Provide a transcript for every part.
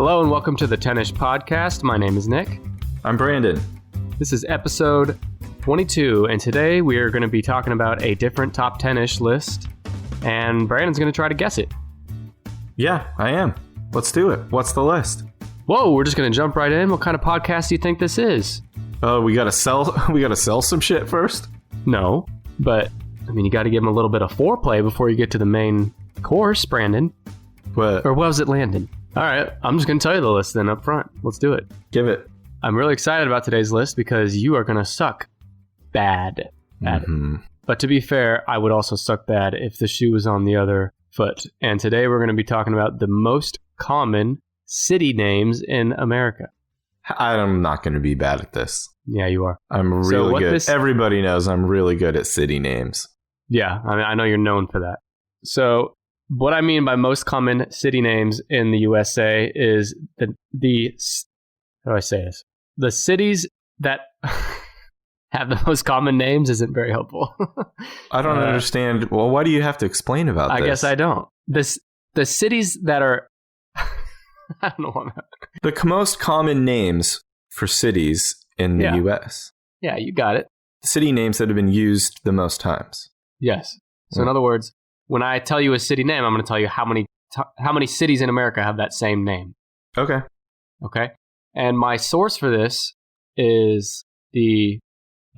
Hello and welcome to the 10ish podcast. My name is Nick. I'm Brandon. This is episode 22, and today we are going to be talking about a different top 10ish list, and Brandon's going to try to guess it. Yeah, I am. Let's do it. What's the list? Whoa, we're just going to jump right in. What kind of podcast do you think this is? Oh, we gotta sell some shit first? No, but I mean, you got to give him a little bit of foreplay before you get to the main course, Brandon. What? Or what was it, Landon? All right, I'm just going to tell you the list then up front. Let's do it. Give it. I'm really excited about today's list because you are going to suck bad at it. But to be fair, I would also suck bad if the shoe was on the other foot. And today we're going to be talking about the most common city names in America. I'm not going to be bad at this. Yeah, you are. I'm really good. Everybody knows I'm really good at city names. Yeah, I mean, I know you're known for that. So what I mean by most common city names in the USA is the how do I say this? The cities that have the most common names isn't very helpful. I don't understand. Well, why do you have to explain about this? I guess I don't. The cities that are... I don't know. The most common names for cities in the U.S. Yeah, you got it. City names that have been used the most times. Yes. So in other words, when I tell you a city name, I'm going to tell you how many cities in America have that same name. Okay. Okay. And my source for this is the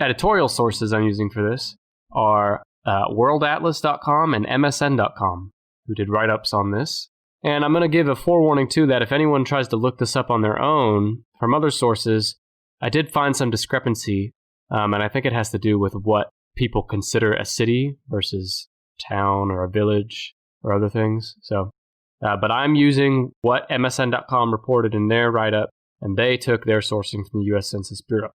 editorial sources I'm using for this are worldatlas.com and msn.com, who did write-ups on this. And I'm going to give a forewarning, too, that if anyone tries to look this up on their own from other sources, I did find some discrepancy, and I think it has to do with what people consider a city versus town or a village or other things. So, but I'm using what MSN.com reported in their write-up, and they took their sourcing from the U.S. Census Bureau.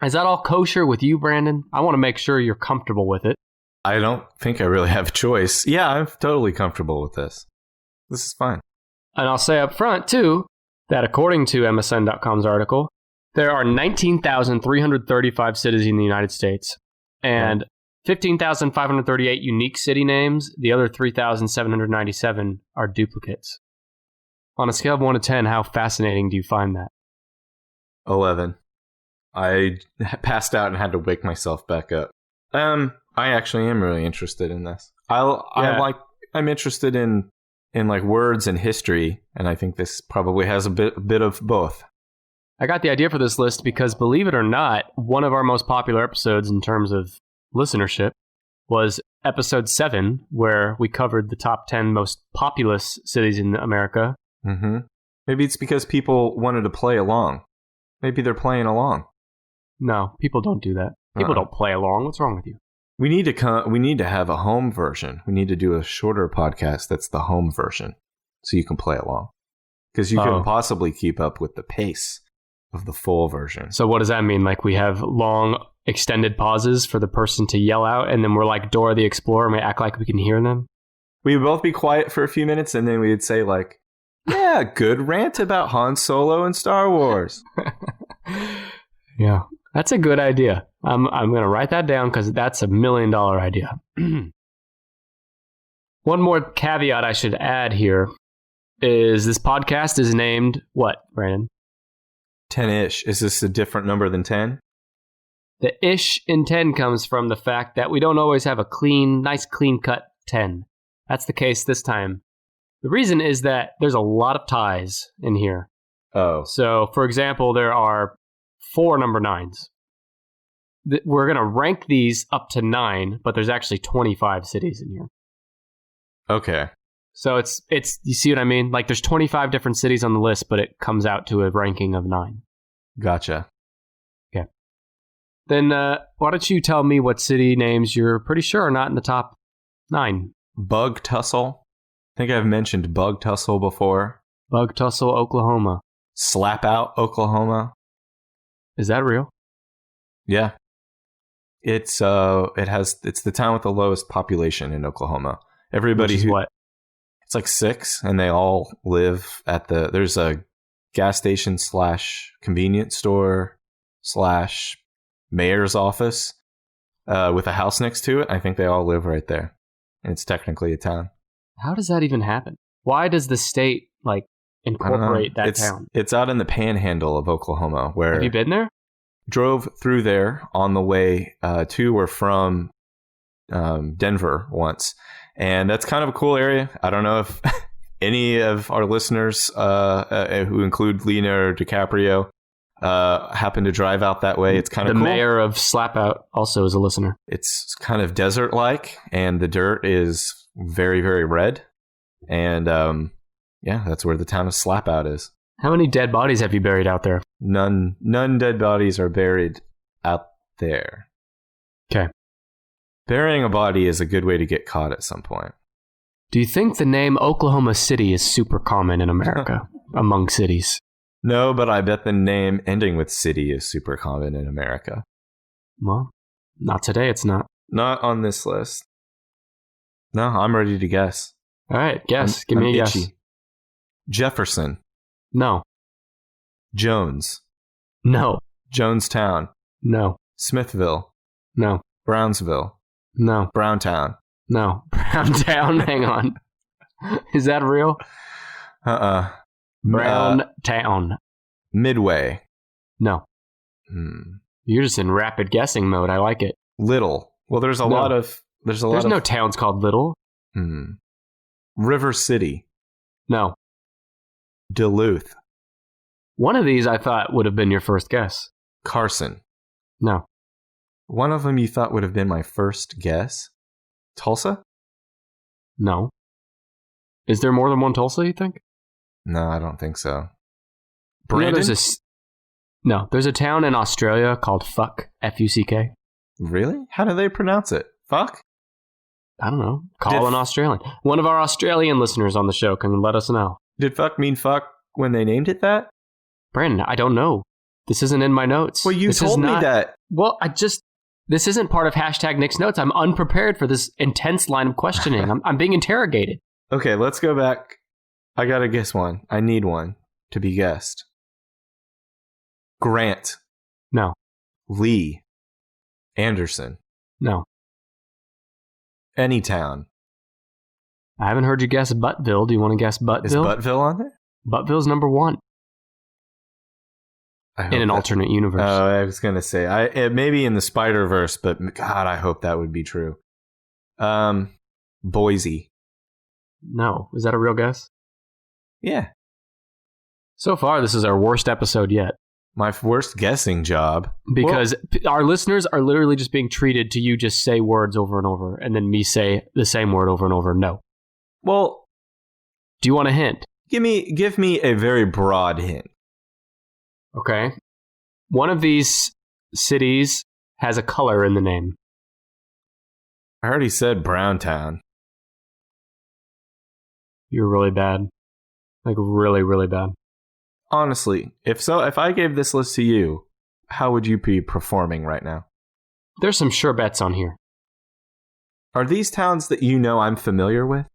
Is that all kosher with you, Brandon? I want to make sure you're comfortable with it. I don't think I really have a choice. Yeah, I'm totally comfortable with this. This is fine. And I'll say up front, too, that according to MSN.com's article, there are 19,335 cities in the United States and 15,538 unique city names. The other 3,797 are duplicates. On a scale of 1 to 10, how fascinating do you find that? 11. I passed out and had to wake myself back up. I actually am really interested in this. I'm interested in like words and history, and I think this probably has a bit of both. I got the idea for this list because, believe it or not, one of our most popular episodes in terms of listenership was episode 7, where we covered the top 10 most populous cities in America. Mm-hmm. Maybe it's because people wanted to play along. Maybe they're playing along. No, people don't do that. People don't play along. What's wrong with you? We need to have a home version. We need to do a shorter podcast that's the home version, so you can play along. Because you couldn't possibly keep up with the pace of the full version. So what does that mean? Like we have long, extended pauses for the person to yell out, and then we're like Dora the Explorer and we act like we can hear them? We would both be quiet for a few minutes, and then we'd say like, yeah, good rant about Han Solo and Star Wars. Yeah. That's a good idea. I'm going to write that down because that's $1 million idea. One more caveat I should add here is this podcast is named what, Brandon? 10-ish. Is this a different number than 10? The ish in 10 comes from the fact that we don't always have a nice clean-cut 10. That's the case this time. The reason is that there's a lot of ties in here. Oh. So, for example, there are 4 number 9s. We're going to rank these up to 9, but there's actually 25 cities in here. Okay. So it's you see what I mean? Like there's 25 different cities on the list, but it comes out to a ranking of 9. Gotcha. Okay. Then why don't you tell me what city names you're pretty sure are not in the top 9? Bug Tussle. I think I've mentioned Bug Tussle before. Bug Tussle, Oklahoma. Slap Out, Oklahoma. Is that real? Yeah. It's the town with the lowest population in Oklahoma. Everybody Which is what? It's like 6, and they all live at there's a gas station / convenience store / mayor's office with a house next to it. I think they all live right there, and it's technically a town. How does that even happen? Why does the state incorporate that town? It's out in the panhandle of Oklahoma. Where Have you been there? Drove through there on the way to or from Denver once. And that's kind of a cool area. I don't know if any of our listeners who include Leonardo DiCaprio happen to drive out that way. It's kind of cool. The mayor of Slapout also is a listener. It's kind of desert-like, and the dirt is very, very red. And that's where the town of Slapout is. How many dead bodies have you buried out there? None dead bodies are buried out there. Okay. Burying a body is a good way to get caught at some point. Do you think the name Oklahoma City is super common in America among cities? No, but I bet the name ending with city is super common in America. Well, not today, it's not. Not on this list. No, I'm ready to guess. All right, guess. Give me a guess. Jefferson. No. Jones. No. Jonestown. No. Smithville. No. Brownsville. No. Browntown. No. Browntown, hang on. Is that real? Browntown. Midway. No. You're just in rapid guessing mode. I like it. Little. Well, there's no towns called Little. River City. No. Duluth. One of these I thought would have been your first guess. Carson. No. One of them you thought would have been my first guess? Tulsa? No. Is there more than one Tulsa, you think? No, I don't think so. Brandon? There's a town in Australia called Fuck, F-U-C-K. Really? How do they pronounce it? Fuck? I don't know. Call an Australian. One of our Australian listeners on the show can let us know. Did fuck mean fuck when they named it that? Brandon, I don't know. This isn't in my notes. Well, you told me that. Well, this isn't part of hashtag Nick's notes. I'm unprepared for this intense line of questioning. I'm being interrogated. Okay, let's go back. I gotta guess one. I need one to be guessed. Grant. No. Lee. Anderson. No. Anytown. I haven't heard you guess Buttville. Do you want to guess Buttville? Is Buttville on there? Buttville's number 1. In an alternate universe. Oh, I was going to say, it may be in the Spider-Verse, but God, I hope that would be true. Boise. No. Is that a real guess? Yeah. So far, this is our worst episode yet. My worst guessing job. Because our listeners are literally just being treated to you just say words over and over, and then me say the same word over and over. No. Well, do you want a hint? Give me a very broad hint. Okay. One of these cities has a color in the name. I already said Browntown. You're really bad. Like really, really bad. Honestly, if I gave this list to you, how would you be performing right now? There's some sure bets on here. Are these towns that you know I'm familiar with?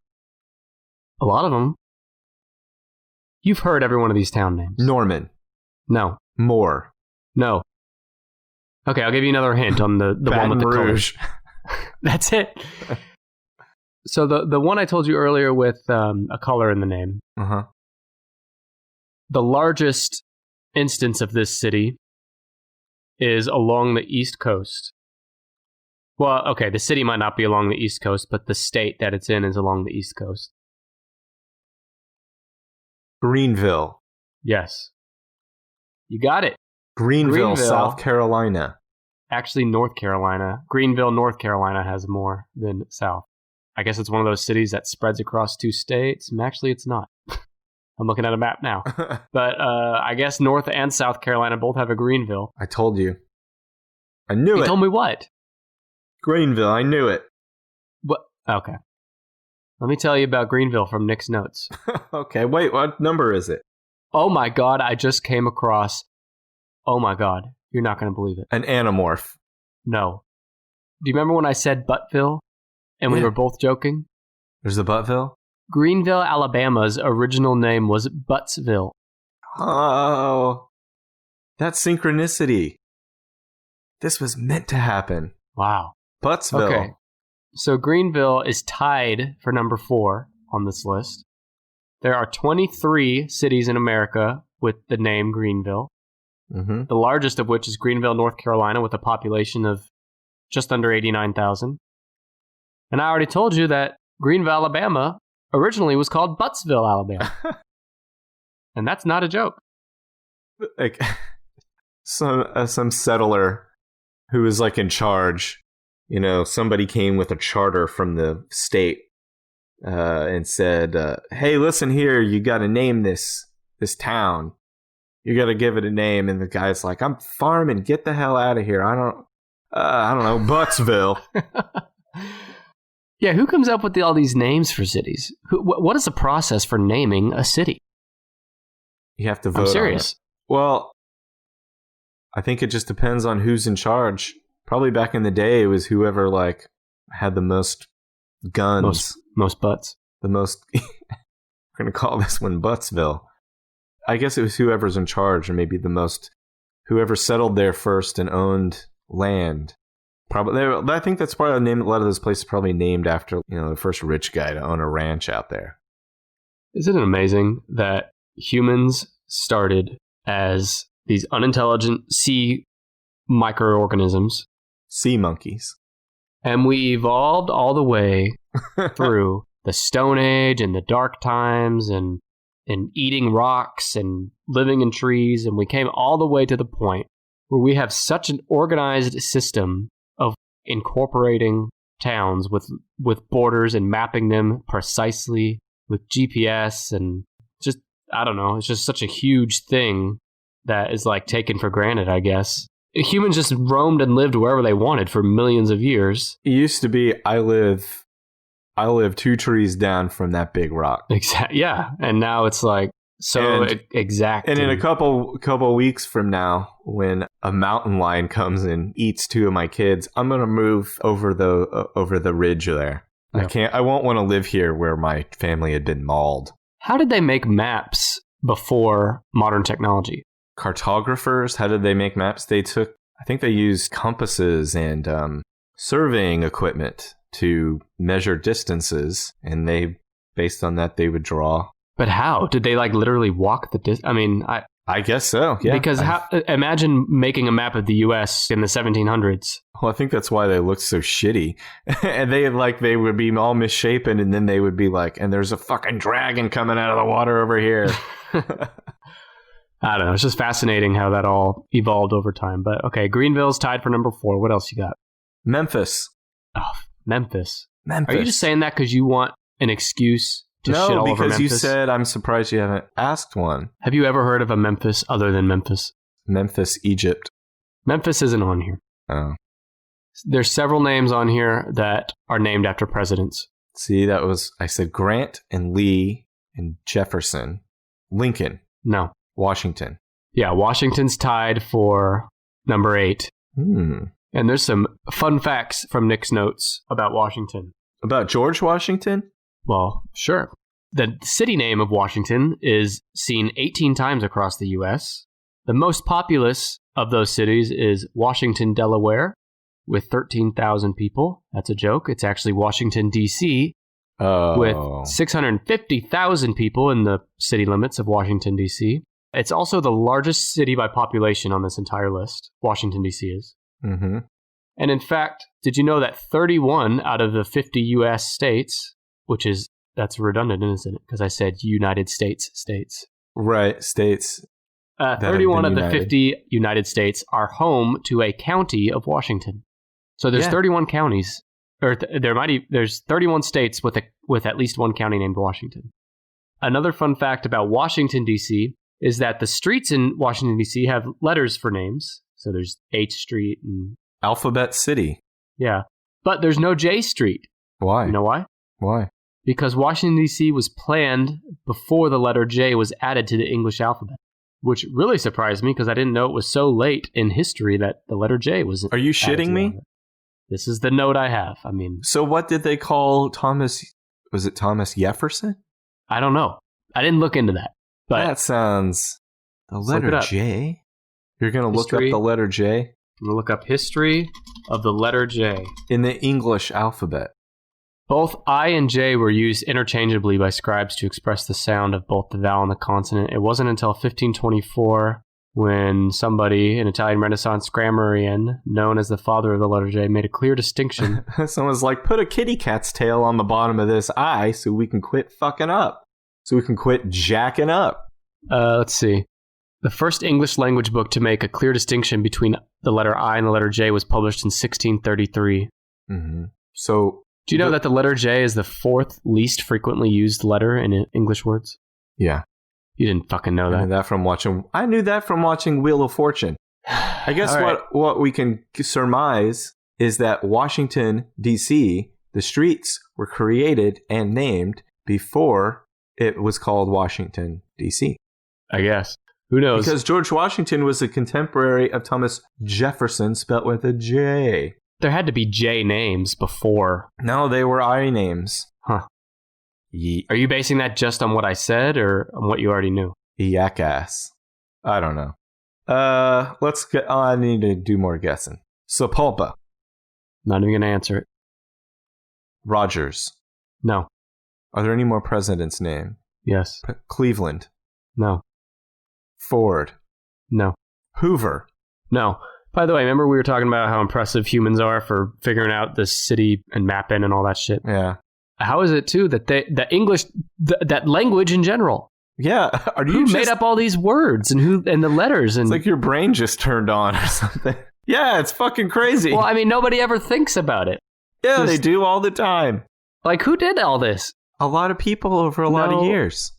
A lot of them. You've heard every one of these town names. Norman. No. Moore. No. Okay, I'll give you another hint on the one with the Rouge. That's it. So the one I told you earlier with a color in the name. Uh-huh. The largest instance of this city is along the East Coast. Well, okay, the city might not be along the East Coast, but the state that it's in is along the East Coast. Greenville. Yes. You got it. Greenville, South Carolina. Actually, North Carolina. Greenville, North Carolina has more than South. I guess it's one of those cities that spreads across 2 states. And actually, it's not. I'm looking at a map now. But I guess North and South Carolina both have a Greenville. I told you. I knew it. You told me what? Greenville, I knew it. What? Okay. Let me tell you about Greenville from Nick's notes. Okay, wait, what number is it? Oh my God, I just came across... Oh my God, you're not going to believe it. An anamorph. No. Do you remember when I said Buttville? And we were both joking? There's the Buttville? Greenville, Alabama's original name was Buttsville. Oh, that's synchronicity. This was meant to happen. Wow. Buttsville. Okay. So Greenville is tied for number 4 on this list. There are 23 cities in America with the name Greenville. Mm-hmm. The largest of which is Greenville, North Carolina, with a population of just under 89,000. And I already told you that Greenville, Alabama, originally was called Buttsville, Alabama. And that's not a joke. Like some settler who was like in charge, somebody came with a charter from the state and said, hey, listen here, you got to name this town. You got to give it a name. And the guy's like, I'm farming. Get the hell out of here. I don't know, Buttsville. Yeah, who comes up with all these names for cities? What is the process for naming a city? You have to vote. I'm serious. On it. Well, I think it just depends on who's in charge. Probably back in the day, it was whoever had the most guns, most butts. The most. We're gonna call this one Buttsville. I guess it was whoever's in charge, or maybe whoever settled there first and owned land. Probably, I think that's probably the name. A lot of those places are probably named after the first rich guy to own a ranch out there. Isn't it amazing that humans started as these unintelligent sea microorganisms, sea monkeys, and we evolved all the way through the Stone Age and the Dark Times and eating rocks and living in trees, and we came all the way to the point where we have such an organized system of incorporating towns with borders and mapping them precisely with GPS, and just, I don't know, it's just such a huge thing that is taken for granted, I guess. Humans just roamed and lived wherever they wanted for millions of years. It used to be, I live 2 trees down from that big rock. Exactly. Yeah, and now it's exact. And in a couple weeks from now, when a mountain lion comes and eats 2 of my kids, I'm gonna move over the ridge there. Yeah. I won't want to live here where my family had been mauled. How did they make maps before modern technology? Cartographers, how did they make maps? I think they used compasses and surveying equipment to measure distances, and based on that, they would draw. But how? Did they literally walk the distance? I mean, I guess so, yeah. Because imagine making a map of the U.S. in the 1700s. Well, I think that's why they looked so shitty. And they would be all misshapen, and then they would be and there's a fucking dragon coming out of the water over here. I don't know. It's just fascinating how that all evolved over time. But okay, Greenville's tied for number 4. What else you got? Memphis. Oh, Memphis. Are you just saying that because you want an excuse to shit all over Memphis? No, because you said I'm surprised you haven't asked one. Have you ever heard of a Memphis other than Memphis? Memphis, Egypt. Memphis isn't on here. Oh. There's several names on here that are named after presidents. See, I said Grant and Lee and Jefferson. Lincoln. No. Washington. Yeah, Washington's tied for number 8. And there's some fun facts from Nick's notes about Washington. About George Washington? Well, sure. The city name of Washington is seen 18 times across the U.S. The most populous of those cities is Washington, Delaware, with 13,000 people. That's a joke. It's actually Washington, D.C., with 650,000 people in the city limits of Washington, D.C. It's also the largest city by population on this entire list. Washington, D.C. is. Mm-hmm. And in fact, did you know that 31 out of the 50 U.S. states, that's redundant, isn't it? Because I said United States. Right, states. 31 of the 50 United States are home to a county of Washington. So there's 31 counties, or there's 31 states with at least one county named Washington. Another fun fact about Washington, D.C. is that the streets in Washington, D.C. have letters for names. So there's H Street and... Alphabet City. Yeah. But there's no J Street. Why? You know why? Why? Because Washington, D.C. was planned before the letter J was added to the English alphabet, which really surprised me because I didn't know it was so late in history that the letter J was... Are you shitting me? This is the note I have. I mean... So what did they call Thomas... Was it Thomas Jefferson? I don't know. I didn't look into that. But that sounds... The letter J? You're going to look up the letter J? I'm going to look up history of the letter J. In the English alphabet. Both I and J were used interchangeably by scribes to express the sound of both the vowel and the consonant. It wasn't until 1524 when somebody, an Italian Renaissance grammarian, known as the father of the letter J, made a clear distinction. Someone's like, put a kitty cat's tail on the bottom of this I so we can quit fucking up. So we can quit jacking up. Let's see. The first English language book to make a clear distinction between the letter I and the letter J was published in 1633. Mm-hmm. So, do you know that the letter J is the fourth least frequently used letter in English words? Yeah. You didn't fucking know that. I knew that from watching Wheel of Fortune. I guess what we can surmise is that Washington, D.C., the streets were created and named before it was called Washington, D.C. I guess. Who knows? Because George Washington was a contemporary of Thomas Jefferson, spelt with a J. There had to be J names before. No, they were I names. Huh. Are you basing that just on what I said or on what you already knew? Jackass. I don't know. Let's get. I need to do more guessing. Sepulpa. Not even gonna answer it. Rogers. No. Are there any more presidents' name? Yes. Cleveland. No. Ford. No. Hoover. No. By the way, remember we were talking about how impressive humans are for figuring out the city and mapping and all that shit? Yeah. How is it, too, that that language in general? Yeah. Who made up all these words and the letters? And it's like your brain just turned on or something. Yeah, it's fucking crazy. Well, I mean, nobody ever thinks about it. Yeah, they do all the time. Like, who did all this? A lot of people over a lot of years.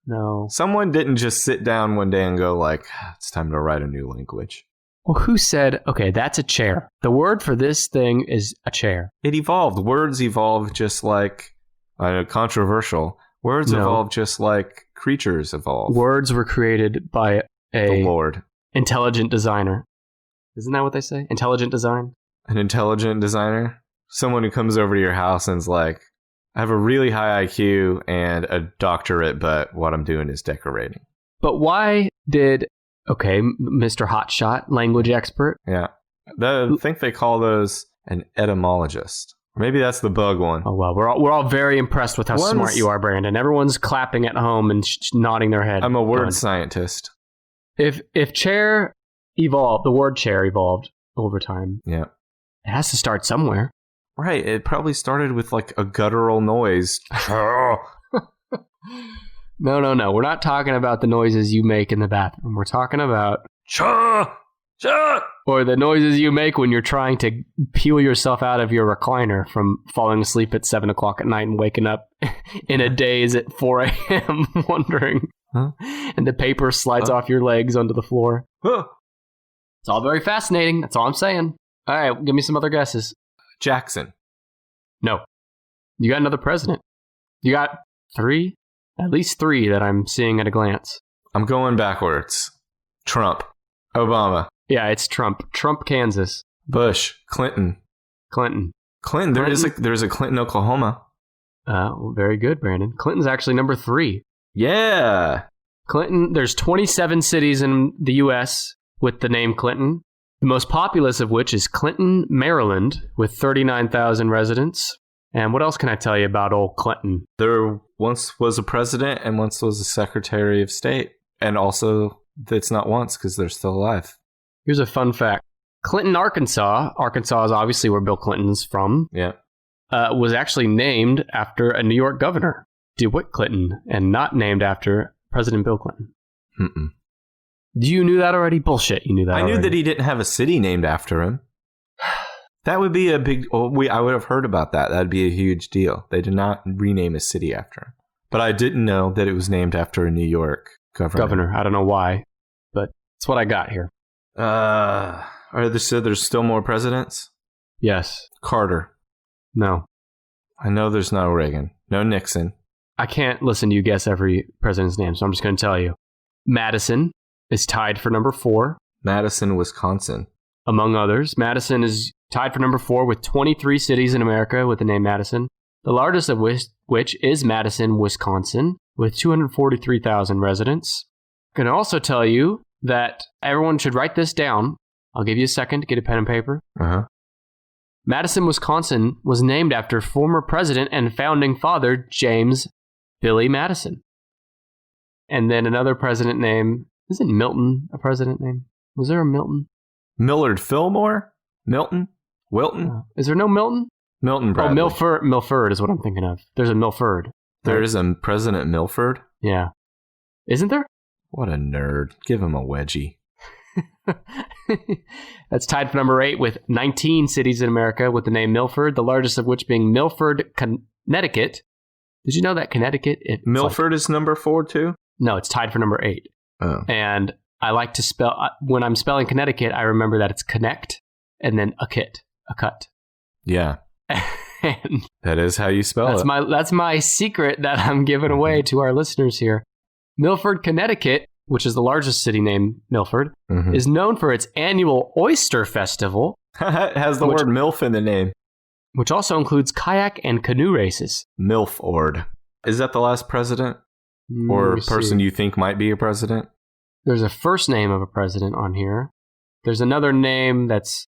No. Someone didn't just sit down one day and go like, it's time to write a new language. Well, who said, okay, that's a chair. The word for this thing is a chair. It evolved. Words evolved just like, controversial. Words evolved just like creatures evolved. Words were created by the Lord. Intelligent designer. Isn't that what they say? Intelligent design? An intelligent designer? Someone who comes over to your house and is like, I have a really high IQ and a doctorate, but what I'm doing is decorating. But why did... Okay, Mr. Hotshot, language expert. Yeah. I think they call those an etymologist. Maybe that's the bug one. Oh, well, we're all very impressed with how smart you are, Brandon. Everyone's clapping at home and nodding their head. I'm a word scientist. If chair evolved, the word chair evolved over time. Yeah. It has to start somewhere. Right. It probably started with like a guttural noise. No. We're not talking about the noises you make in the bathroom. We're talking about... Or the noises you make when you're trying to peel yourself out of your recliner from falling asleep at 7 o'clock at night and waking up in a daze at 4 a.m. wondering. Huh? And the paper slides off your legs onto the floor. Huh. It's all very fascinating. That's all I'm saying. All right, give me some other guesses. Jackson. No. You got another president. You got 3? At least 3 that I'm seeing at a glance. I'm going backwards. Trump. Obama. Yeah, it's Trump. Trump, Kansas. Bush. Clinton. Clinton. There's a Clinton, Oklahoma. Well, very good, Brandon. Clinton's actually number 3. Yeah. Clinton, there's 27 cities in the U.S. with the name Clinton. The most populous of which is Clinton, Maryland, with 39,000 residents. And what else can I tell you about old Clinton? There once was a president and once was a secretary of state. And also, it's not once because they're still alive. Here's a fun fact. Clinton, Arkansas is obviously where Bill Clinton's from. Yeah. Was actually named after a New York governor, DeWitt Clinton, and not named after President Bill Clinton. Mm-mm. You knew that already? Bullshit, you knew that I already. knew that he didn't have a city named after him. That would be a big... I would have heard about that. That'd be a huge deal. They did not rename a city after him. But I didn't know that it was named after a New York governor. I don't know why, but it's what I got here. There's still more presidents? Yes. Carter. No. I know there's no Reagan. No Nixon. I can't listen to you guess every president's name, so I'm just going to tell you. Madison is tied for number 4. Madison, Wisconsin. Among others. Madison is tied for number 4 with 23 cities in America with the name Madison. The largest of which is Madison, Wisconsin, with 243,000 residents. I can also tell you that everyone should write this down. I'll give you a second to get a pen and paper. Uh-huh. Madison, Wisconsin was named after former president and founding father James Billy Madison. And then another president name, isn't Milton a president name? Was there a Milton? Millard Fillmore? Milton? Wilton? Is there no Milton? Milton Bradley. Oh, Milford is what I'm thinking of. There's a Milford. There is a President Milford? Yeah. Isn't there? What a nerd. Give him a wedgie. That's tied for number 8 with 19 cities in America with the name Milford, the largest of which being Milford, Connecticut. Did you know that Connecticut? Milford is number 4 too? No, it's tied for number 8. Oh. And I like to spell, when I'm spelling Connecticut, I remember that it's connect and then a cut. Yeah. That is how you spell it. That's my secret that I'm giving away to our listeners here. Milford, Connecticut, which is the largest city named Milford, is known for its annual Oyster Festival. It has the word MILF in the name. Which also includes kayak and canoe races. Milford. Is that the last president? Or person you think might be a president? There's a first name of a president on here. There's another name that's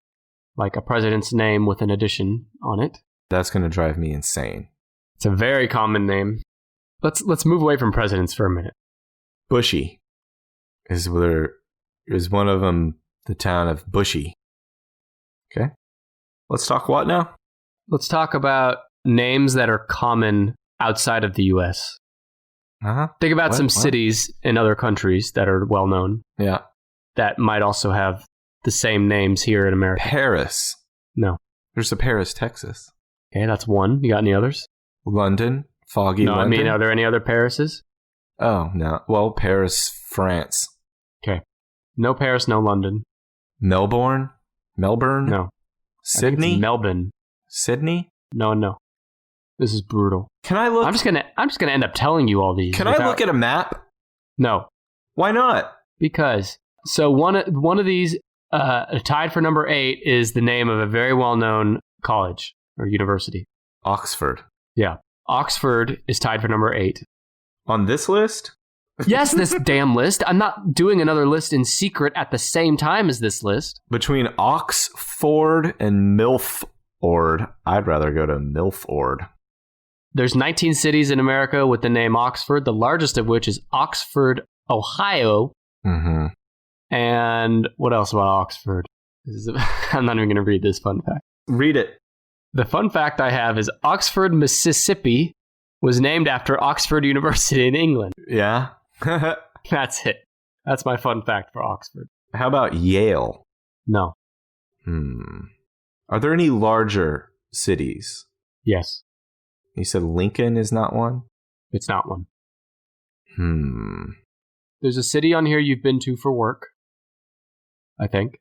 like a president's name with an addition on it. That's going to drive me insane. It's a very common name. Let's move away from presidents for a minute. Bushy. Is one of them the town of Bushy? Okay. Let's talk what now? Let's talk about names that are common outside of the U.S. Think about some cities in other countries that are well known. Yeah. That might also have the same names here in America. Paris. No. There's a Paris, Texas. Okay, that's one. You got any others? London. Foggy London. I mean, are there any other Parises? Oh, no. Well, Paris, France. Okay. No Paris, no London. Melbourne? No. Sydney? Melbourne. Sydney? No. This is brutal. Can I look? I'm just gonna end up telling you all these. Can I look at a map? No. Why not? Because one of these tied for number 8 is the name of a very well-known college or university. Oxford. Yeah. Oxford is tied for number 8. On this list? Yes, this damn list. I'm not doing another list in secret at the same time as this list. Between Oxford and Milford, I'd rather go to Milford. There's 19 cities in America with the name Oxford, the largest of which is Oxford, Ohio. Mm-hmm. And what else about Oxford? I'm not even going to read this fun fact. Read it. The fun fact I have is Oxford, Mississippi was named after Oxford University in England. Yeah? That's it. That's my fun fact for Oxford. How about Yale? No. Are there any larger cities? Yes. You said Lincoln is not one? It's not one. There's a city on here you've been to for work, I think.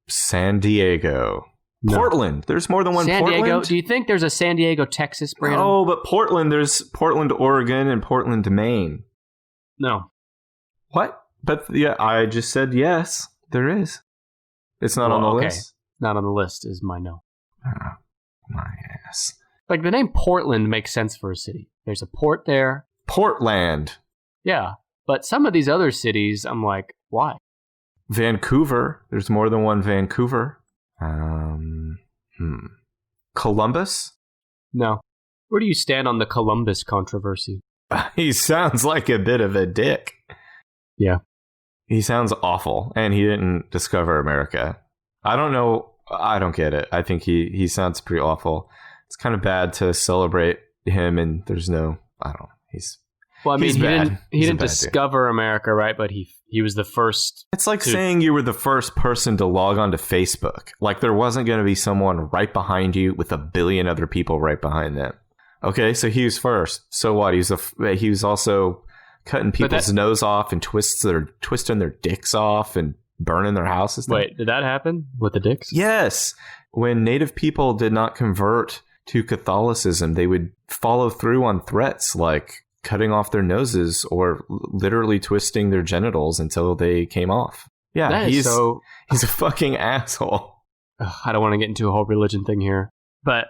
San Diego. No. Portland. There's more than one San Portland? Diego. Do you think there's a San Diego, Texas, Brandon? Oh, but Portland. There's Portland, Oregon, and Portland, Maine. No. What? But yeah, I just said yes. There is. It's not on the list? Not on the list is my no. Oh, my ass. Like, the name Portland makes sense for a city. There's a port there. Portland. Yeah. But some of these other cities, I'm like, why? Vancouver. There's more than one Vancouver. Columbus? No. Where do you stand on the Columbus controversy? He sounds like a bit of a dick. Yeah. He sounds awful, and he didn't discover America. I don't know. I don't get it. I think he sounds pretty awful. It's kind of bad to celebrate him, and there's no... I don't know. Well, I mean, he didn't bad discover America, right? But he was the first. It's like saying you were the first person to log on to Facebook. Like, there wasn't going to be someone right behind you with a billion other people right behind them. Okay, so he was first. So what? He was also cutting people's nose off and twisting their dicks off and burning their houses. Wait, did that happen with the dicks? Yes. When Native people did not convert to Catholicism, they would follow through on threats like cutting off their noses or literally twisting their genitals until they came off. Yeah, he's a fucking asshole. I don't want to get into a whole religion thing here, but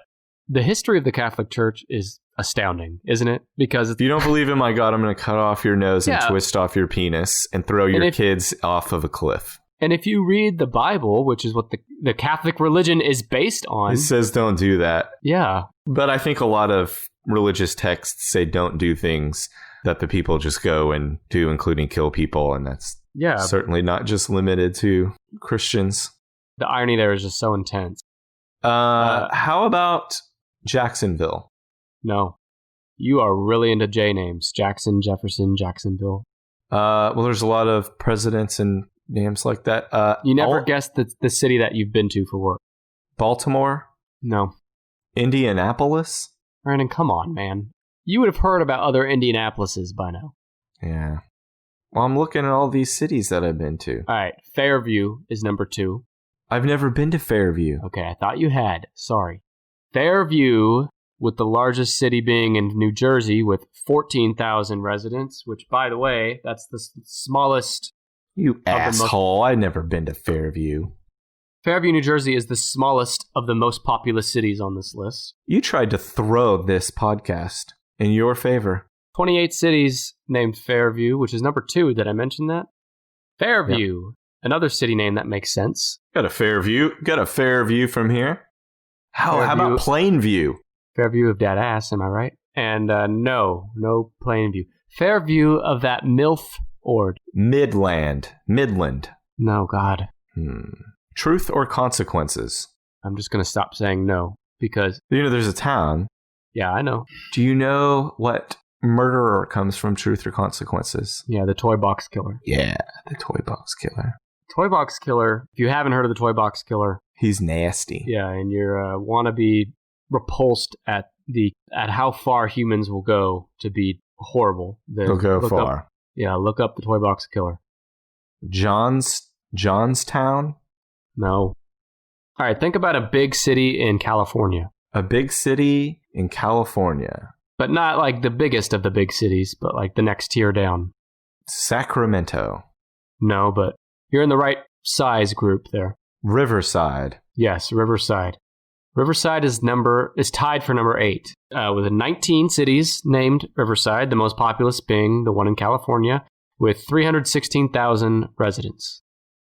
the history of the Catholic Church is astounding, isn't it? Because if you don't believe in my God, I'm going to cut off your nose and twist off your penis and throw your kids off of a cliff. And if you read the Bible, which is what the Catholic religion is based on... It says don't do that. Yeah. But I think a lot of religious texts say don't do things that the people just go and do, including kill people. And that's certainly not just limited to Christians. The irony there is just so intense. How about Jacksonville? No. You are really into J names. Jackson, Jefferson, Jacksonville. Well, there's a lot of presidents and names like that. You never guessed the city that you've been to for work. Baltimore? No. Indianapolis? Brandon, come on, man. You would have heard about other Indianapolises by now. Yeah. Well, I'm looking at all these cities that I've been to. All right. Fairview is number 2. I've never been to Fairview. Okay, I thought you had. Sorry. Fairview, with the largest city being in New Jersey with 14,000 residents, which, by the way, that's the smallest... You asshole. I've never been to Fairview. Fairview, New Jersey is the smallest of the most populous cities on this list. You tried to throw this podcast in your favor. 28 cities named Fairview, which is number 2. Did I mention that? Fairview. Yep. Another city name that makes sense. Got a Fairview from here. How about Plainview? Fairview of that ass, am I right? And no Plainview. Fairview of that MILF ord. Midland. No, God. Truth or consequences? I'm just going to stop saying no, because... there's a town. Yeah, I know. Do you know what murderer comes from Truth or Consequences? Yeah, the Toy Box Killer. Yeah, the Toy Box Killer. Toy Box Killer, if you haven't heard of the Toy Box Killer... He's nasty. Yeah, and you're want to be repulsed at how far humans will go to be horrible. They'll go far. Look up the Toy Box Killer. Johnstown? No. All right, think about a big city in California. A big city in California. But not like the biggest of the big cities, but like the next tier down. Sacramento. No, but you're in the right size group there. Riverside. Yes, Riverside. Riverside is tied for number 8, with 19 cities named Riverside, the most populous being the one in California, with 316,000 residents.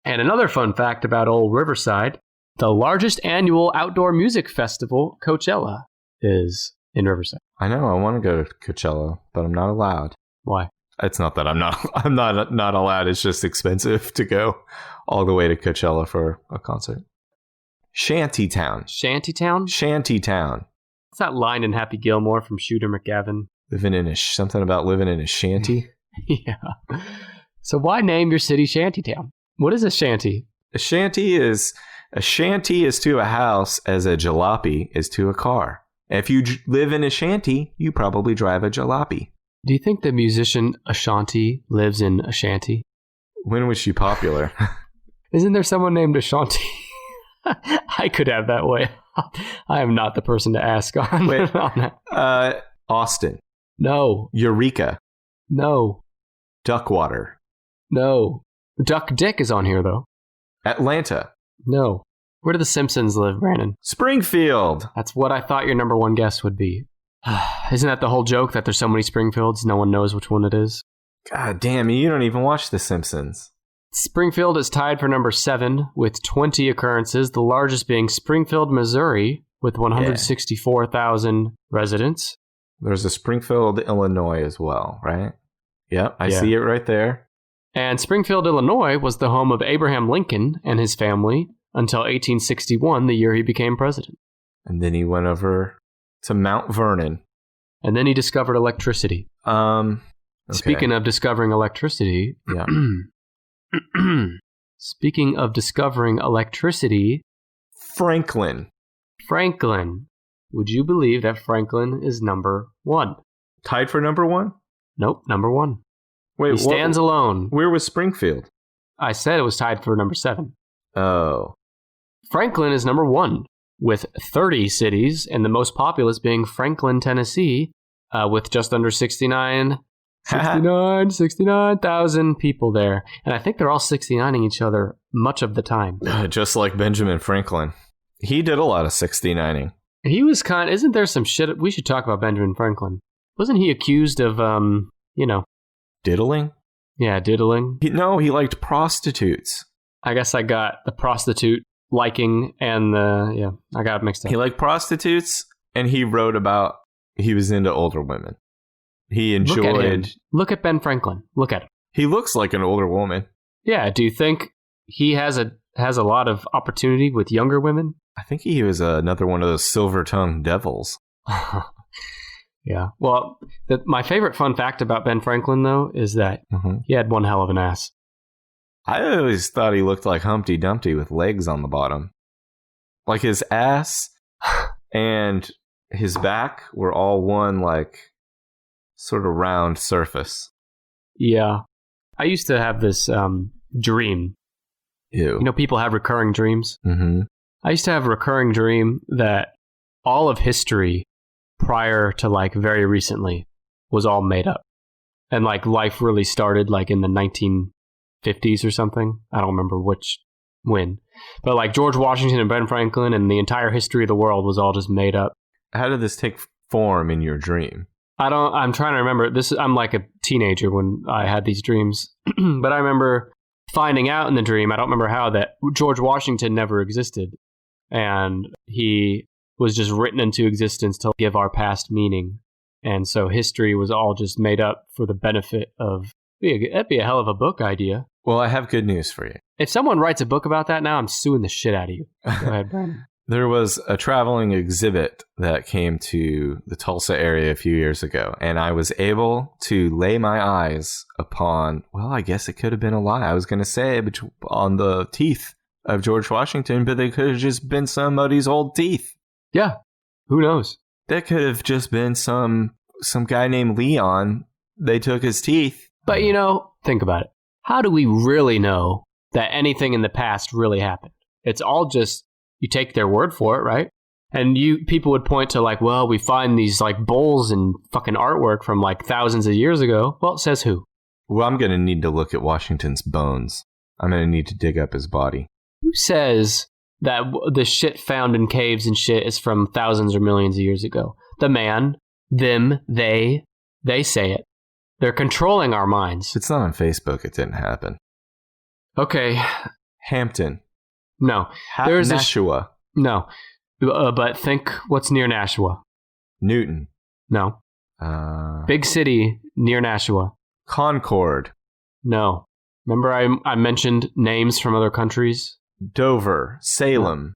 And another fun fact about old Riverside, the largest annual outdoor music festival, Coachella, is in Riverside. I know, I want to go to Coachella, but I'm not allowed. Why? It's not that I'm not allowed, it's just expensive to go all the way to Coachella for a concert. Shantytown. Shantytown? Shantytown. It's that line in Happy Gilmore from Shooter McGavin. Something about living in a shanty? Yeah. So why name your city Shantytown? What is a shanty? A shanty is to a house as a jalopy is to a car. If you live in a shanty, you probably drive a jalopy. Do you think the musician Ashanti lives in a shanty? When was she popular? Isn't there someone named Ashanti? I could have that way. I am not the person to ask on, on that. Austin. No. Eureka. No. Duckwater. No. Duck Dick is on here, though. Atlanta. No. Where do the Simpsons live, Brandon? Springfield. That's what I thought your number 1 guess would be. Isn't that the whole joke, that there's so many Springfields, no one knows which one it is? God damn, you don't even watch The Simpsons. Springfield is tied for number 7 with 20 occurrences, the largest being Springfield, Missouri, with 164,000 residents. There's a Springfield, Illinois as well, right? Yep, I see it right there. And Springfield, Illinois was the home of Abraham Lincoln and his family until 1861, the year he became president. And then he went over to Mount Vernon. And then he discovered electricity. Okay. Speaking of discovering electricity... Yeah. Speaking of discovering electricity... Franklin. Would you believe that Franklin is number 1? Tied for number 1? Nope, number 1. Wait, he stands alone. Where was Springfield? I said it was tied for number 7. Oh. Franklin is number 1, with 30 cities, and the most populous being Franklin, Tennessee, with just under 69,000 people there. And I think they're all 69ing each other much of the time. Just like Benjamin Franklin. He did a lot of 69ing. He was isn't there some shit? We should talk about Benjamin Franklin. Wasn't he accused of, Diddling? Yeah, diddling. He liked prostitutes. I guess I got the prostitute liking and I got it mixed up. He liked prostitutes, and he wrote about he was into older women. He enjoyed... Look at Ben Franklin. Look at him. He looks like an older woman. Yeah, do you think he has a lot of opportunity with younger women? I think he was another one of those silver-tongued devils. Yeah. Well, my favorite fun fact about Ben Franklin, though, is that he had one hell of an ass. I always thought he looked like Humpty Dumpty with legs on the bottom. Like his ass and his back were all one, like, sort of round surface. Yeah. I used to have this dream. Ew. You know, people have recurring dreams. Mm-hmm. I used to have a recurring dream that all of history prior to, like, very recently was all made up. And, like, life really started, like, in the 1950s or something. I don't remember when. But, like, George Washington and Ben Franklin and the entire history of the world was all just made up. How did this take form in your dream? I'm trying to remember. I'm like a teenager when I had these dreams. But I remember finding out in the dream, I don't remember how, that George Washington never existed. And he was just written into existence to give our past meaning. And so history was all just made up for the benefit of... That'd be a hell of a book idea. Well, I have good news for you. If someone writes a book about that now, I'm suing the shit out of you. Go ahead, Brandon. There was a traveling exhibit that came to the Tulsa area a few years ago, and I was able to lay my eyes upon, well, I guess it could have been a lie. I was going to say on the teeth of George Washington, but they could have just been somebody's old teeth. Yeah, who knows? That could have just been some guy named Leon. They took his teeth. But, you know, think about it. How do we really know that anything in the past really happened? It's all just... You take their word for it, right? And people would point to, like, well, we find these, like, bowls and fucking artwork from, like, thousands of years ago. Well, it says who? Well, I'm going to need to look at Washington's bones. I'm going to need to dig up his body. Who says that the shit found in caves and shit is from thousands or millions of years ago? The man, them, they say it. They're controlling our minds. It's not on Facebook. It didn't happen. Okay. Hampton. No. There's Nashua. No. But think what's near Nashua. Newton. No. Big city near Nashua. Concord. No. Remember I mentioned names from other countries? Dover. Salem.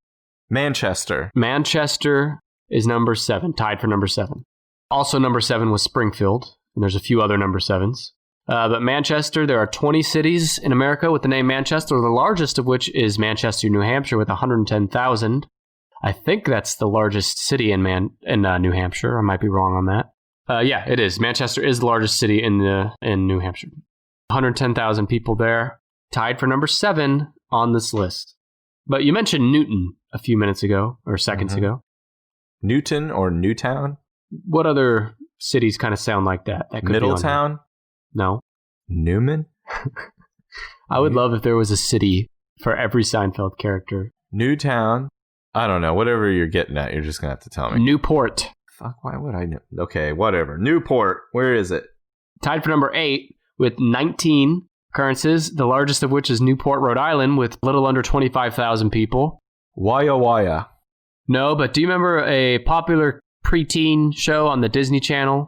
Manchester. Manchester is number 7, tied for number 7. Also number 7 was Springfield, and there's a few other number 7s. But Manchester, there are 20 cities in America with the name Manchester, the largest of which is Manchester, New Hampshire, with 110,000. I think that's the largest city in New Hampshire. I might be wrong on that. Yeah, it is. Manchester is the largest city in New Hampshire. 110,000 people there, tied for number 7 on this list. But you mentioned Newton a few minutes ago, or seconds ago. Newton or Newtown? What other cities kind of sound like that? That could Middletown? No. Newman? I would love if there was a city for every Seinfeld character. Newtown? I don't know. Whatever you're getting at, you're just going to have to tell me. Newport. Fuck, why would I know? Okay, whatever. Newport. Where is it? Tied for number 8 with 19 occurrences, the largest of which is Newport, Rhode Island, with a little under 25,000 people. Waya Waya. No, but do you remember a popular preteen show on the Disney Channel?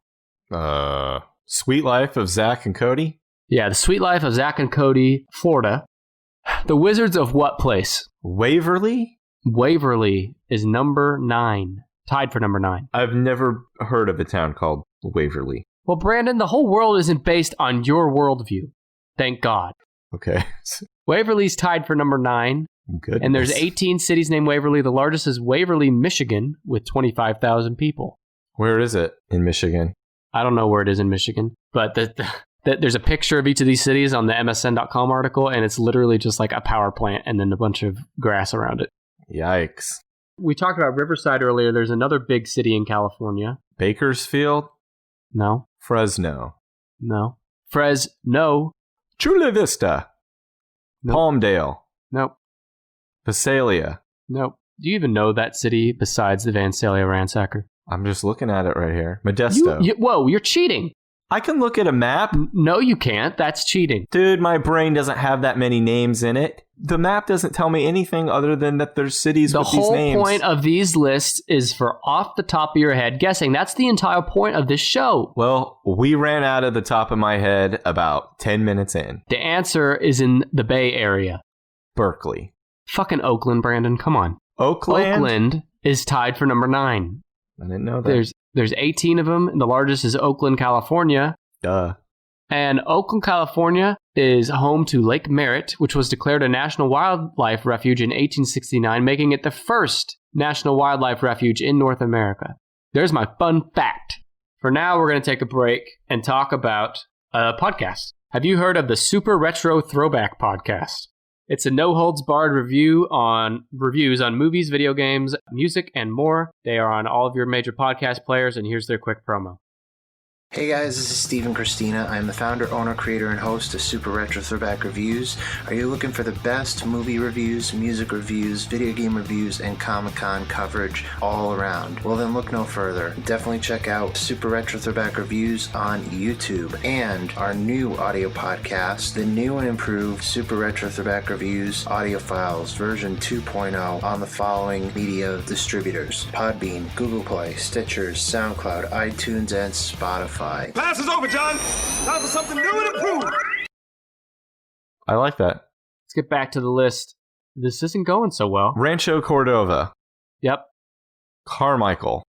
Sweet Life of Zach and Cody? Yeah, The Sweet Life of Zach and Cody, Florida. The Wizards of what place? Waverly? Waverly is number 9. Tied for number 9. I've never heard of a town called Waverly. Well, Brandon, the whole world isn't based on your worldview. Thank God. Okay. Waverly's tied for number 9. Goodness. And there's 18 cities named Waverly. The largest is Waverly, Michigan, with 25,000 people. Where is it in Michigan? I don't know where it is in Michigan, but there's a picture of each of these cities on the MSN.com article, and it's literally just like a power plant and then a bunch of grass around it. Yikes. We talked about Riverside earlier. There's another big city in California. Bakersfield? No. Fresno? No. Fresno? Chula Vista? Nope. Palmdale? Nope. Visalia? Nope. Do you even know that city besides the Vansalia Ransacker? I'm just looking at it right here. Modesto. Whoa, you're cheating. I can look at a map. No, you can't. That's cheating. Dude, my brain doesn't have that many names in it. The map doesn't tell me anything other than that there's cities with these names. The whole point of these lists is for off the top of your head guessing. That's the entire point of this show. Well, we ran out of the top of my head about 10 minutes in. The answer is in the Bay Area. Berkeley. Fucking Oakland, Brandon. Come on. Oakland is tied for number 9. I didn't know that. There's 18 of them, and the largest is Oakland, California. Duh. And Oakland, California is home to Lake Merritt, which was declared a National Wildlife Refuge in 1869, making it the first National Wildlife Refuge in North America. There's my fun fact. For now, we're going to take a break and talk about a podcast. Have you heard of the Super Retro Throwback Podcast? It's a no-holds-barred reviews on movies, video games, music, and more. They are on all of your major podcast players, and here's their quick promo. Hey guys, this is Steve and Christina. I am the founder, owner, creator, and host of Super Retro Throwback Reviews. Are you looking for the best movie reviews, music reviews, video game reviews, and Comic-Con coverage all around? Well then look no further. Definitely check out Super Retro Throwback Reviews on YouTube and our new audio podcast, the new and improved Super Retro Throwback Reviews audio files version 2.0 on the following media distributors: Podbean, Google Play, Stitcher, SoundCloud, iTunes, and Spotify. Class is over, John. Time for something new and improved. I like that. Let's get back to the list. This isn't going so well. Rancho Cordova. Yep. Carmichael.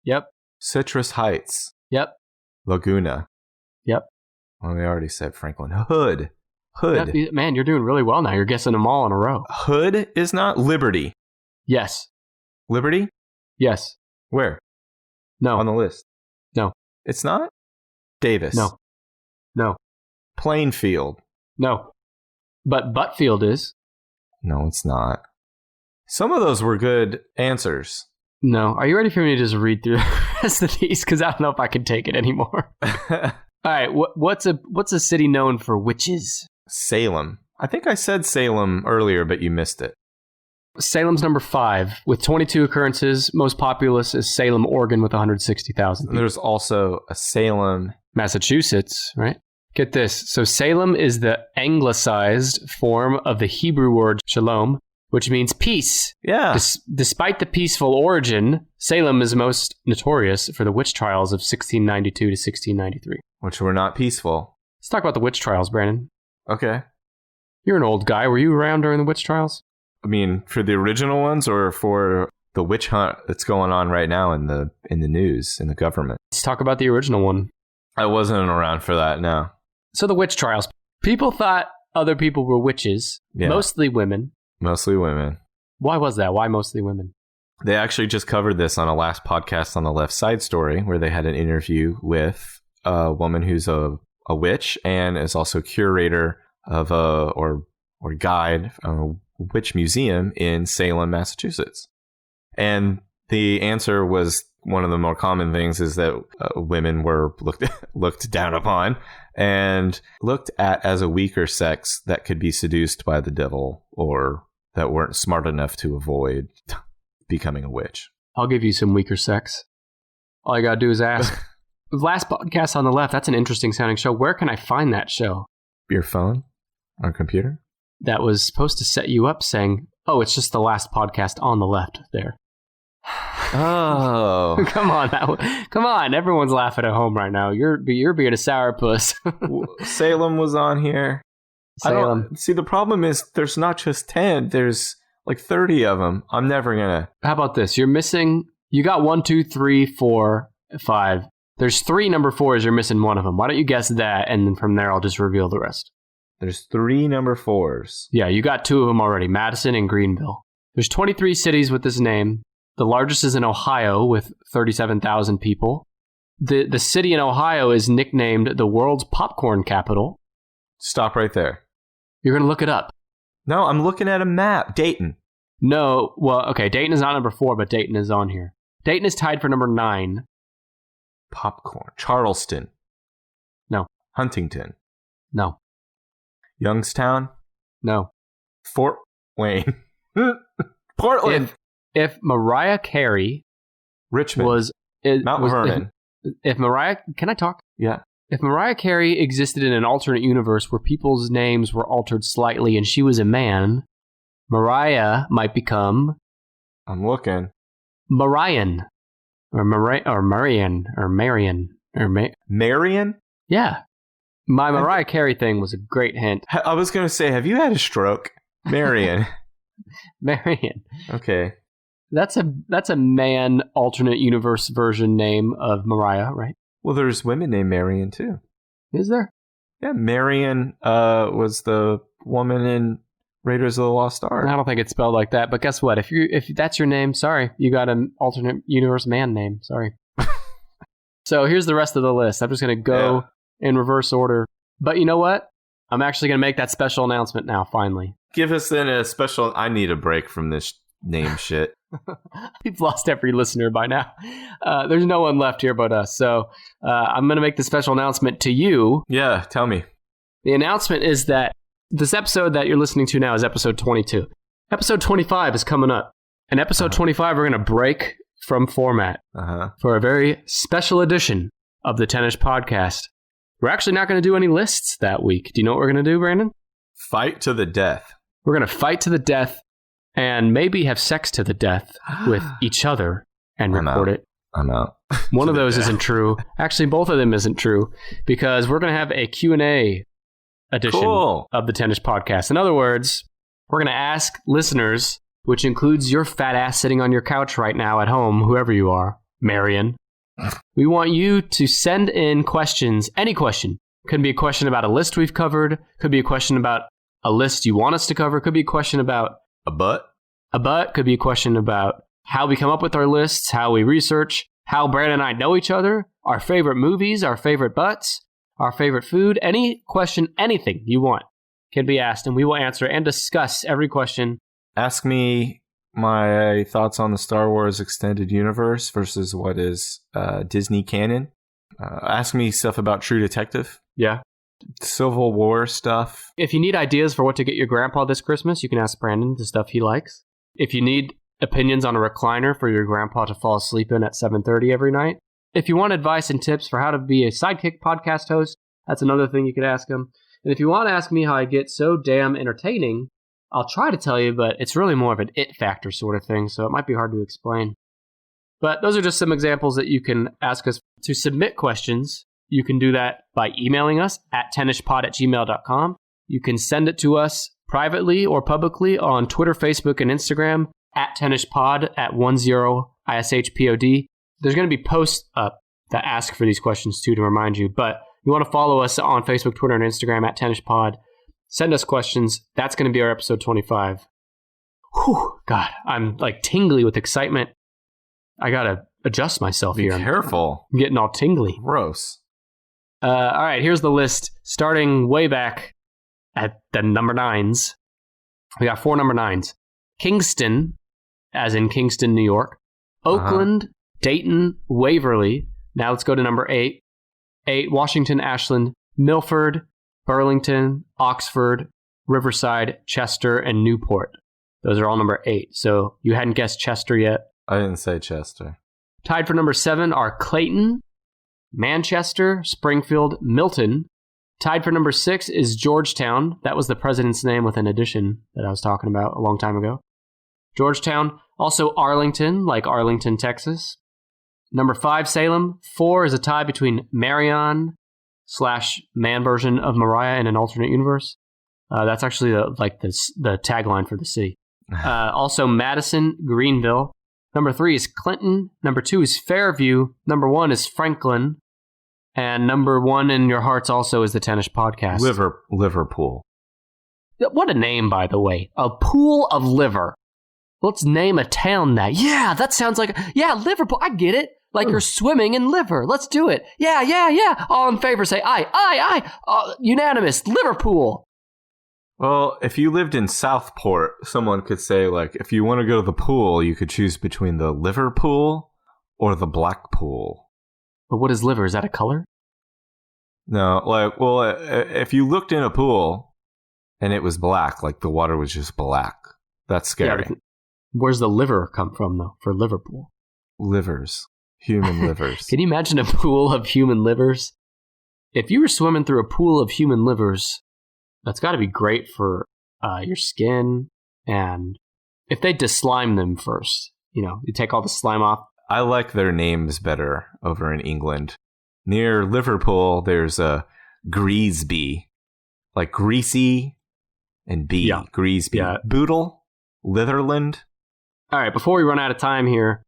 Yep. Citrus Heights. Yep. Laguna. Yep. Well, we already said Franklin. Hood. Yep. Man, you're doing really well now. You're guessing them all in a row. Hood is not Liberty. Yes. Liberty? Yes. Where? No. On the list. No. It's not? Davis. No. No. Plainfield. No. But Buttfield is. No, it's not. Some of those were good answers. No. Are you ready for me to just read through the rest of these? Because I don't know if I can take it anymore. All right. What's a city known for witches? Salem. I think I said Salem earlier, but you missed it. Salem's number 5 with 22 occurrences. Most populous is Salem, Oregon with 160,000 people. There's also a Salem, Massachusetts, right? Get this. So Salem is the anglicized form of the Hebrew word shalom, which means peace. Yeah. Despite the peaceful origin, Salem is most notorious for the witch trials of 1692 to 1693. Which were not peaceful. Let's talk about the witch trials, Brandon. Okay. You're an old guy. Were you around during the witch trials? I mean, for the original ones or for the witch hunt that's going on right now in the news, in the government? Let's talk about the original one. I wasn't around for that, no. So the witch trials. People thought other people were witches, mostly women. Mostly women. Why was that? Why mostly women? They actually just covered this on a last podcast on the Left Side Story, where they had an interview with a woman who's a witch and is also curator of or guide a witch museum in Salem, Massachusetts. And the answer was, one of the more common things is that women were looked down upon and looked at as a weaker sex that could be seduced by the devil or that weren't smart enough to avoid becoming a witch. I'll give you some weaker sex. All you gotta do is ask. Last podcast on the left, that's an interesting sounding show. Where can I find that show? Your phone? Or computer? That was supposed to set you up saying, oh, it's just the last podcast on the left there. Oh. Come on. Everyone's laughing at home right now. You're being a sourpuss. Salem was on here. Salem. See, the problem is there's not just 10. There's like 30 of them. I'm never going to. How about this? You got 1, 2, 3, 4, 5. There's 3 number 4s. You're missing one of them. Why don't you guess that? And then from there, I'll just reveal the rest. There's 3 number 4s. Yeah, you got 2 of them already. Madison and Greenville. There's 23 cities with this name. The largest is in Ohio with 37,000 people. The city in Ohio is nicknamed the world's popcorn capital. Stop right there. You're going to look it up. No, I'm looking at a map. Dayton. No, well, okay, Dayton is not number 4, but Dayton is on here. Dayton is tied for number 9. Popcorn. Charleston. No. Huntington. No. Youngstown. No. Fort Wayne. Portland. If Mariah Carey Richmond was Mount Vernon. If Mariah, can I talk? Yeah. If Mariah Carey existed in an alternate universe where people's names were altered slightly and she was a man, Mariah might become... I'm looking. Marian. Or Marian. Marion? Yeah. My Mariah Carey thing was a great hint. I was going to say, have you had a stroke? Marion. Marian. Okay. That's a man alternate universe version name of Mariah, right? Well, there's women named Marion, too. Is there? Yeah, Marion was the woman in Raiders of the Lost Ark. I don't think it's spelled like that, but guess what? If that's your name, sorry. You got an alternate universe man name. Sorry. So here's the rest of the list. I'm just going to go in reverse order. But you know what? I'm actually going to make that special announcement now, finally. Give us then a special... I need a break from this name shit. We've lost every listener by now. There's no one left here but us. So I'm going to make the special announcement to you. Yeah, tell me. The announcement is that this episode that you're listening to now is episode 22. Episode 25 is coming up. And episode 25, we're going to break from format for a very special edition of the Tennis Podcast. We're actually not going to do any lists that week. Do you know what we're going to do, Brandon? Fight to the death. We're going to fight to the death and maybe have sex to the death with each other and record it. I'm out. One of those isn't true. Actually, both of them isn't true because we're going to have a Q&A edition of the Tennis Podcast. In other words, we're going to ask listeners, which includes your fat ass sitting on your couch right now at home, whoever you are, Marion. We want you to send in questions, any question. Could be a question about a list we've covered. Could be a question about a list you want us to cover. Could be a question about a butt. A butt. Could be a question about how we come up with our lists, how we research, how Brandon and I know each other, our favorite movies, our favorite butts, our favorite food. Any question, anything you want can be asked, and we will answer and discuss every question. Ask me my thoughts on the Star Wars extended universe versus what is Disney canon. Ask me stuff about True Detective. Yeah. Civil War stuff. If you need ideas for what to get your grandpa this Christmas, you can ask Brandon the stuff he likes. If you need opinions on a recliner for your grandpa to fall asleep in at 7:30 every night. If you want advice and tips for how to be a sidekick podcast host, that's another thing you could ask him. And if you want to ask me how I get so damn entertaining, I'll try to tell you, but it's really more of an it factor sort of thing, so it might be hard to explain. But those are just some examples that you can ask us. To submit questions, you can do that by emailing us at tennishpod@gmail.com. You can send it to us privately or publicly on Twitter, Facebook, and Instagram at tennishpod at 10ishpod. There's going to be posts up that ask for these questions too, to remind you. But you want to follow us on Facebook, Twitter, and Instagram at tennishpod. Send us questions. That's going to be our episode 25. Whew, God, I'm like tingly with excitement. I got to adjust myself here. Be careful. I'm getting all tingly. Gross. All right, here's the list. Starting way back at the number 9s. We got 4 number 9s. Kingston, as in Kingston, New York. Oakland, Dayton, Waverly. Now let's go to number 8. 8, Washington, Ashland, Milford, Burlington, Oxford, Riverside, Chester, and Newport. Those are all number 8. So you hadn't guessed Chester yet. I didn't say Chester. Tied for number 7 are Clayton, Manchester, Springfield, Milton. Tied for number 6 is Georgetown. That was the president's name with an addition that I was talking about a long time ago. Georgetown. Also Arlington, like Arlington, Texas. Number 5, Salem. 4 is a tie between Marion / man version of Mariah in an alternate universe. That's actually the tagline for the city. Also Madison, Greenville. Number 3 is Clinton. Number 2 is Fairview. Number 1 is Franklin. And number 1 in your hearts also is the Tennis Podcast. Liverpool. What a name, by the way. A pool of liver. Let's name a town that. Yeah, that sounds like... Yeah, Liverpool. I get it. Like you're swimming in liver. Let's do it. Yeah. All in favor say aye. Unanimous. Liverpool. Well, if you lived in Southport, someone could say, like, if you want to go to the pool, you could choose between the Liverpool or the Blackpool. But what is liver? Is that a color? No, like, well, if you looked in a pool and it was black, like the water was just black, that's scary. Yeah, where's the liver come from, though, for Liverpool? Livers. Human livers. Can you imagine a pool of human livers if you were swimming through a pool of human livers, that's got to be great for your skin. And if they deslime them first, you take all the slime off. I like their names better over in England. Near Liverpool, there's a Greasby, like greasy and bee. Yeah. Greasby. Yeah. Boodle, Litherland. All right, before we run out of time here,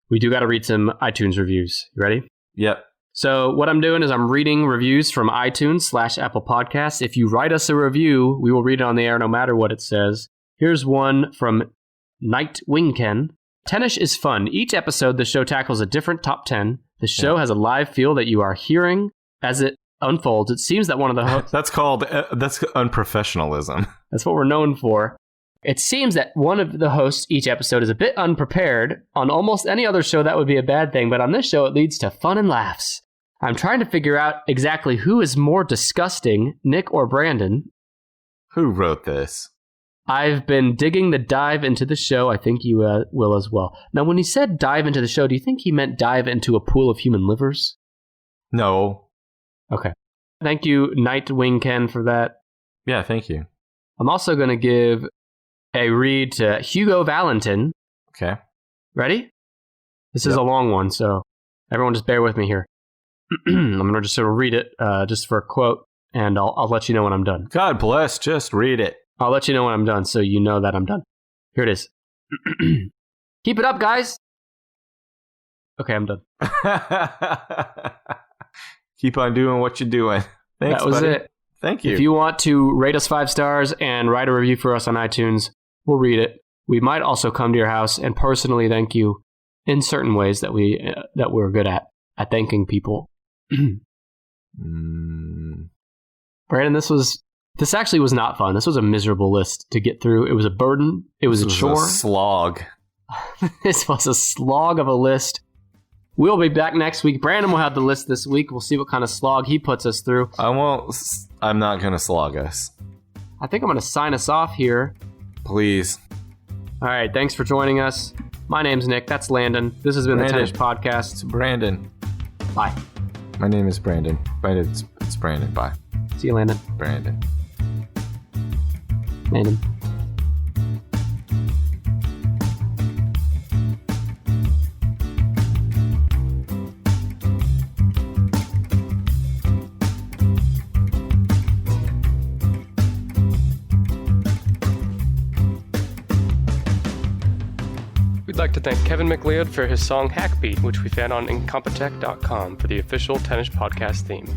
we do got to read some iTunes reviews. You ready? Yep. So what I'm doing is I'm reading reviews from iTunes/Apple Podcasts. If you write us a review, we will read it on the air no matter what it says. Here's one from Nightwingken. Tennis is fun. Each episode, the show tackles a different top 10. The show has a live feel that you are hearing as it unfolds. It seems that one of the hosts... that's unprofessionalism. That's what we're known for. It seems that one of the hosts each episode is a bit unprepared. On almost any other show, that would be a bad thing, but on this show, it leads to fun and laughs. I'm trying to figure out exactly who is more disgusting, Nick or Brandon. Who wrote this? I've been digging the dive into the show. I think you will as well. Now, when he said dive into the show, do you think he meant dive into a pool of human livers? No. Okay. Thank you, Nightwing Ken, for that. Yeah, thank you. I'm also going to give a read to Hugo Valentin. Okay. Ready? This is a long one, so everyone just bear with me here. I'm going to just sort of read it just for a quote, and I'll let you know when I'm done. God bless, just read it. I'll let you know when I'm done, so you know that I'm done. Here it is. Keep it up, guys. Okay, I'm done. Keep on doing what you're doing. Thanks, that was buddy. it. Thank you. If you want to rate us 5 stars and write a review for us on iTunes, we'll read it. We might also come to your house and personally thank you in certain ways that we're good at thanking people. Brandon, this actually was not fun. This was a miserable list to get through. It was a burden. It was a chore. A slog. This was a slog of a list. We'll be back next week. Brandon will have the list this week. We'll see what kind of slog he puts us through. I'm not going to slog us. I think I'm going to sign us off here. Please. All right. Thanks for joining us. My name's Nick. That's Landon. This has been the Tennis Podcast. It's Brandon. Bye. My name is Brandon. It's Brandon. Bye. See you, Landon. Brandon. Landon. We'd like to thank Kevin MacLeod for his song Hackbeat, which we found on Incompetech.com for the official Tennis Podcast theme.